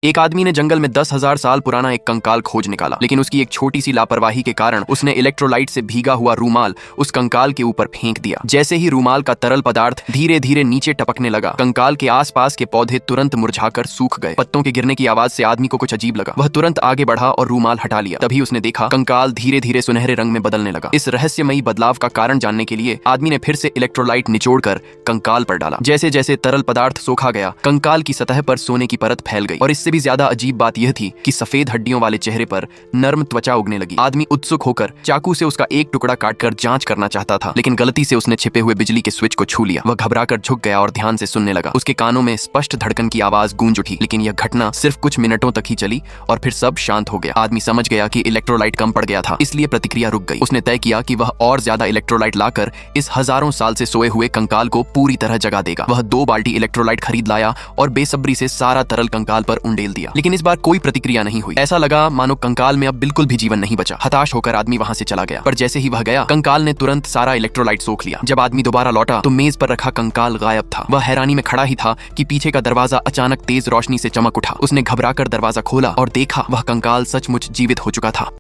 एक आदमी ने जंगल में 10,000 साल पुराना एक कंकाल खोज निकाला, लेकिन उसकी एक छोटी सी लापरवाही के कारण उसने इलेक्ट्रोलाइट से भीगा हुआ रूमाल उस कंकाल के ऊपर फेंक दिया। जैसे ही रूमाल का तरल पदार्थ धीरे धीरे नीचे टपकने लगा, कंकाल के आसपास के पौधे तुरंत मुरझाकर सूख गए। पत्तों के गिरने की आवाज से आदमी को कुछ अजीब लगा। वह तुरंत आगे बढ़ा और रूमाल हटा लिया। तभी उसने देखा कंकाल धीरे धीरे सुनहरे रंग में बदलने लगा। इस रहस्यमयी बदलाव का कारण जानने के लिए आदमी ने फिर से इलेक्ट्रोलाइट निचोड़कर कंकाल पर डाला। जैसे जैसे तरल पदार्थ सोखा गया, कंकाल की सतह पर सोने की परत फैल गई और इससे भी ज्यादा अजीब बात यह थी कि सफेद हड्डियों वाले चेहरे पर नर्म त्वचा उगने लगी। आदमी उत्सुक होकर चाकू से उसका एक टुकड़ा काटकर जांच करना चाहता था, लेकिन गलती से उसने छिपे हुए बिजली के स्विच को छू लिया। वह घबराकर झुक गया और ध्यान से सुनने लगा। उसके कानों में स्पष्ट धड़कन की आवाज गूंज उठी, लेकिन यह घटना सिर्फ कुछ मिनटों तक ही चली और फिर सब शांत हो गया। आदमी समझ गया कि इलेक्ट्रोलाइट कम पड़ गया था, इसलिए प्रतिक्रिया रुक गई। उसने तय किया कि वह और ज्यादा इलेक्ट्रोलाइट लाकर इस हजारों साल से सोए हुए कंकाल को पूरी तरह जगा देगा। वह 2 बाल्टी इलेक्ट्रोलाइट खरीद लाया और बेसब्री से सारा तरल कंकाल पर उंडेल दिया, लेकिन इस बार कोई प्रतिक्रिया नहीं हुई। ऐसा लगा मानो कंकाल में अब बिल्कुल भी जीवन नहीं बचा। हताश होकर आदमी वहां से चला गया, पर जैसे ही वह गया, कंकाल ने तुरंत सारा इलेक्ट्रोलाइट सोख लिया। जब आदमी दोबारा लौटा तो मेज पर रखा कंकाल गायब था। वह हैरानी में खड़ा ही था कि पीछे का दरवाजा अचानक तेज रोशनी से चमक उठा। उसने घबराकर दरवाजा खोला और देखा वह कंकाल सचमुच जीवित हो चुका था।